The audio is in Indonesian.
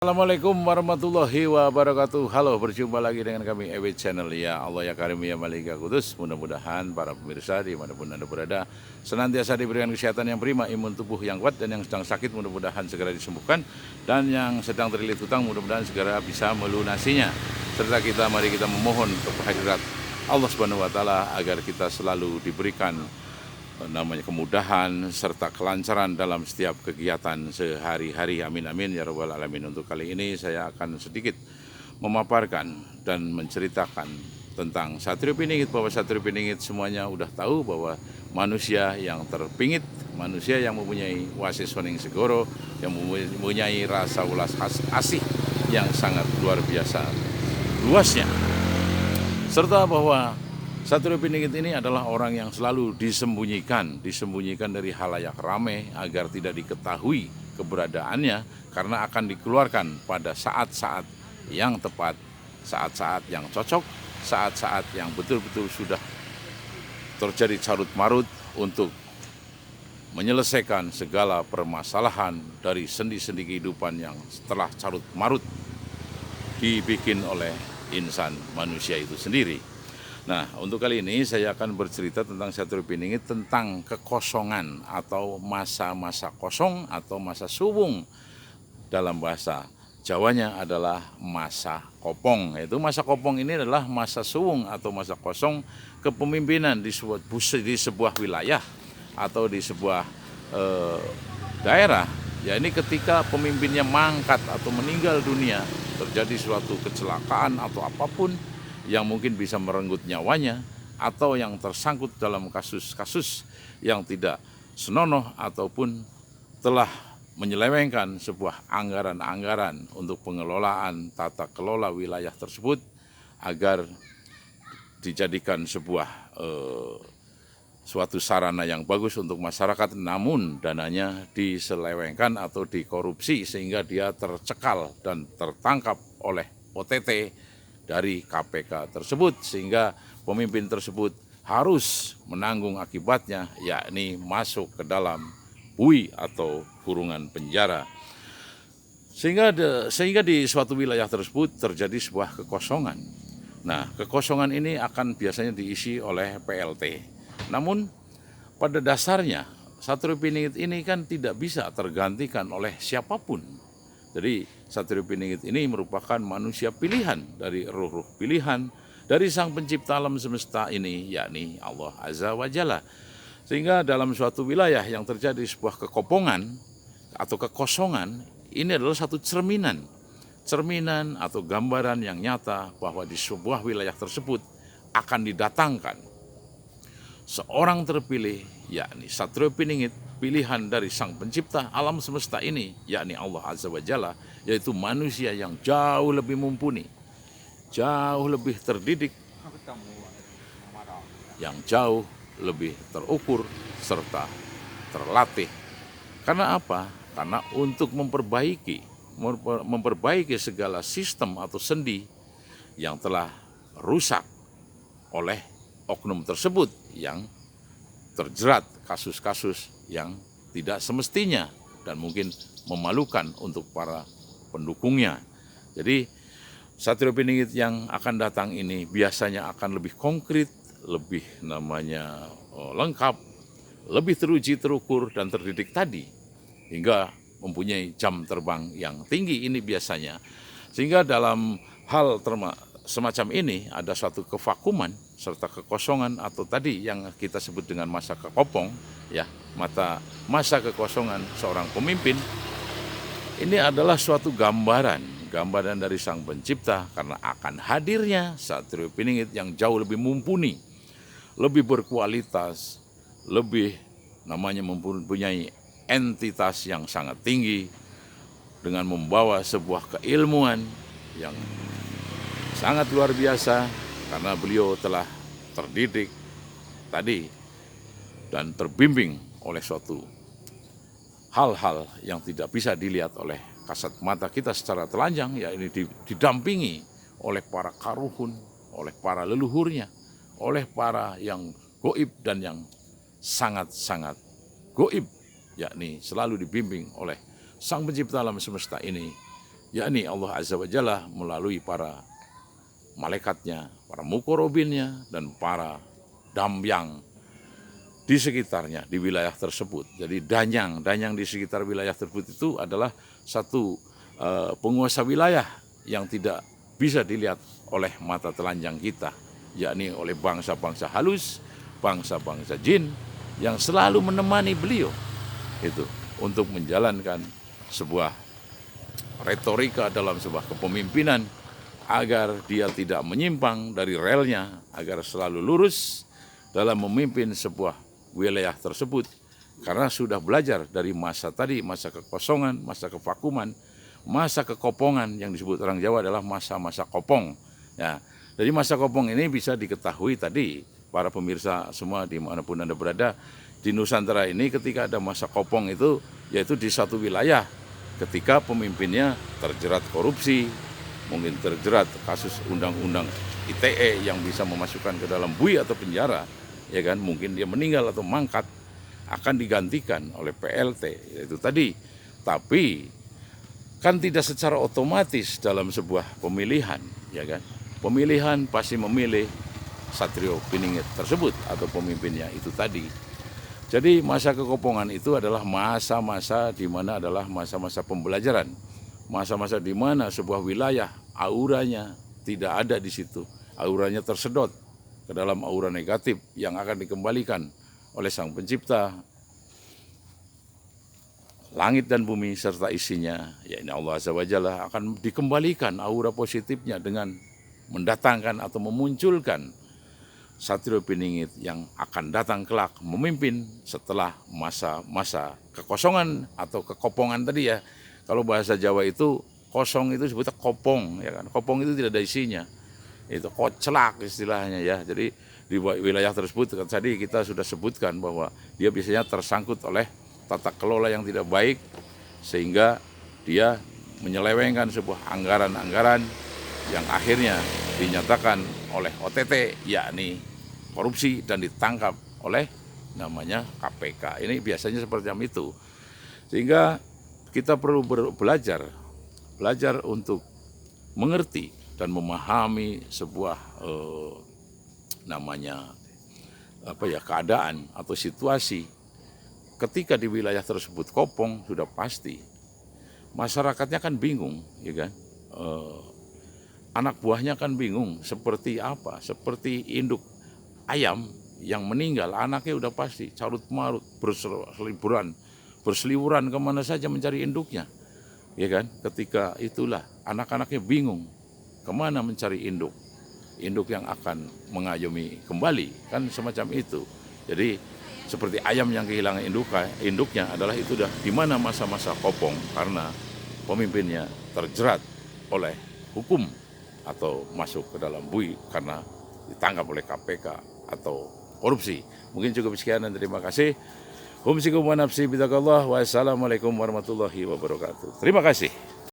Assalamualaikum warahmatullahi wabarakatuh. Halo, berjumpa lagi dengan kami Ewe Channel. Ya Allah ya Karim ya Malika Kudus. Mudah-mudahan para pemirsa dimanapun Anda berada senantiasa diberikan kesehatan yang prima, imun tubuh yang kuat, dan yang sedang sakit mudah-mudahan segera disembuhkan, dan yang sedang terlilit hutang mudah-mudahan segera bisa melunasinya. Serta mari kita memohon kepada Allah Subhanahu wa taala agar kita selalu diberikan kemudahan serta kelancaran dalam setiap kegiatan sehari-hari. Amin amin ya rabbal alamin. Untuk kali ini saya akan sedikit memaparkan dan menceritakan tentang Satrio Piningit, bahwa Satrio Piningit semuanya udah tahu bahwa manusia yang terpingit, manusia yang mempunyai wasis waning segoro, yang mempunyai rasa ulas asih yang sangat luar biasa luasnya, serta bahwa Satrio Piningit ini adalah orang yang selalu disembunyikan dari halayak ramai agar tidak diketahui keberadaannya, karena akan dikeluarkan pada saat-saat yang tepat, saat-saat yang cocok, saat-saat yang betul-betul sudah terjadi carut marut untuk menyelesaikan segala permasalahan dari sendi-sendi kehidupan yang setelah carut marut dibikin oleh insan manusia itu sendiri. Nah, untuk kali ini saya akan bercerita tentang Satrio Piningit, tentang kekosongan atau masa-masa kosong atau masa suwung. Dalam bahasa Jawanya adalah masa kopong. Yaitu masa kopong ini adalah masa suwung atau masa kosong kepemimpinan di sebuah wilayah atau di sebuah daerah. Ya, ini ketika pemimpinnya mangkat atau meninggal dunia, terjadi suatu kecelakaan atau apapun yang mungkin bisa merenggut nyawanya, atau yang tersangkut dalam kasus-kasus yang tidak senonoh ataupun telah menyelewengkan sebuah anggaran-anggaran untuk pengelolaan tata kelola wilayah tersebut agar dijadikan sebuah suatu sarana yang bagus untuk masyarakat, namun dananya diselewengkan atau dikorupsi sehingga dia tercekal dan tertangkap oleh OTT dari KPK tersebut, sehingga pemimpin tersebut harus menanggung akibatnya, yakni masuk ke dalam bui atau kurungan penjara. Sehingga di suatu wilayah tersebut terjadi sebuah kekosongan. Nah, kekosongan ini akan biasanya diisi oleh PLT. Namun pada dasarnya Satrio Piningit ini kan tidak bisa tergantikan oleh siapapun. Jadi Satrio Piningit ini merupakan manusia pilihan dari ruh-ruh pilihan dari Sang Pencipta alam semesta ini, yakni Allah Azza wa Jalla. Sehingga dalam suatu wilayah yang terjadi sebuah kekopongan atau kekosongan, ini adalah satu cerminan atau gambaran yang nyata bahwa di sebuah wilayah tersebut akan didatangkan seorang terpilih, yakni Satrio Piningit, pilihan dari Sang Pencipta alam semesta ini, yakni Allah Azza wa Jalla, yaitu manusia yang jauh lebih mumpuni, jauh lebih terdidik, yang jauh lebih terukur serta terlatih. Karena apa? Karena untuk memperbaiki segala sistem atau sendi yang telah rusak oleh oknum tersebut yang terjerat kasus-kasus yang tidak semestinya dan mungkin memalukan untuk para pendukungnya. Jadi Satrio Piningit yang akan datang ini biasanya akan lebih konkret, lebih lengkap, lebih teruji, terukur, dan terdidik tadi, hingga mempunyai jam terbang yang tinggi ini biasanya. Sehingga dalam hal semacam ini ada suatu kevakuman serta kekosongan, atau tadi yang kita sebut dengan masa kekopong, ya, masa kekosongan seorang pemimpin. Ini adalah suatu gambaran dari Sang Pencipta, karena akan hadirnya Satrio Piningit yang jauh lebih mumpuni, lebih berkualitas, lebih mempunyai entitas yang sangat tinggi, dengan membawa sebuah keilmuan yang sangat luar biasa, karena beliau telah terdidik tadi dan terbimbing oleh suatu hal-hal yang tidak bisa dilihat oleh kasat mata kita secara telanjang, ya, ini didampingi oleh para karuhun, oleh para leluhurnya, oleh para yang goib dan yang sangat-sangat goib, yakni selalu dibimbing oleh Sang Pencipta alam semesta ini yakni Allah Azza wa Jalla melalui para malaikatnya, para mukorobinnya, dan para damyang di sekitarnya, di wilayah tersebut. Jadi danyang di sekitar wilayah tersebut itu adalah satu penguasa wilayah yang tidak bisa dilihat oleh mata telanjang kita, yakni oleh bangsa-bangsa halus, bangsa-bangsa jin yang selalu menemani beliau itu untuk menjalankan sebuah retorika dalam sebuah kepemimpinan agar dia tidak menyimpang dari relnya, agar selalu lurus dalam memimpin sebuah wilayah tersebut, karena sudah belajar dari masa tadi, masa kekosongan, masa kevakuman, masa kekopongan yang disebut orang Jawa adalah masa-masa kopong. Ya, jadi masa kopong ini bisa diketahui tadi para pemirsa semua dimanapun Anda berada di Nusantara ini, ketika ada masa kopong itu yaitu di satu wilayah ketika pemimpinnya terjerat korupsi, mungkin terjerat kasus undang-undang ITE yang bisa memasukkan ke dalam bui atau penjara, ya kan, mungkin dia meninggal atau mangkat, akan digantikan oleh PLT itu tadi. Tapi kan tidak secara otomatis dalam sebuah pemilihan, ya kan, pemilihan pasti memilih Satrio Piningit tersebut atau pemimpinnya itu tadi. Jadi masa kekopongan itu adalah masa-masa di mana adalah masa-masa pembelajaran, masa-masa di mana sebuah wilayah auranya tidak ada di situ, auranya tersedot ke dalam aura negatif yang akan dikembalikan oleh Sang Pencipta langit dan bumi serta isinya, yakni Allah Azza wa Jalla, akan dikembalikan aura positifnya dengan mendatangkan atau memunculkan Satrio Piningit yang akan datang kelak memimpin setelah masa-masa kekosongan atau kekopongan tadi ya. Kalau bahasa Jawa itu kosong itu sebutnya kopong, ya kan. Kopong itu tidak ada isinya. Itu kocelak istilahnya ya. Jadi di wilayah tersebut tadi kita sudah sebutkan bahwa dia biasanya tersangkut oleh tata kelola yang tidak baik, sehingga dia menyelewengkan sebuah anggaran-anggaran yang akhirnya dinyatakan oleh OTT, yakni korupsi, dan ditangkap oleh namanya KPK. Ini biasanya seperti itu. Sehingga kita perlu belajar untuk mengerti dan memahami sebuah keadaan atau situasi ketika di wilayah tersebut kopong. Sudah pasti masyarakatnya kan bingung, ya kan, anak buahnya kan bingung seperti apa, seperti induk ayam yang meninggal, anaknya udah pasti carut marut berseliburan kemana saja mencari induknya, ya kan. Ketika itulah anak-anaknya bingung kemana mencari induk yang akan mengayomi kembali, kan semacam itu. Jadi seperti ayam yang kehilangan induknya adalah itu dah di mana masa-masa kopong karena pemimpinnya terjerat oleh hukum atau masuk ke dalam bui karena ditangkap oleh KPK atau korupsi. Mungkin cukup sekian dan terima kasih. Wassalamualaikum warahmatullahi wabarakatuh. Terima kasih.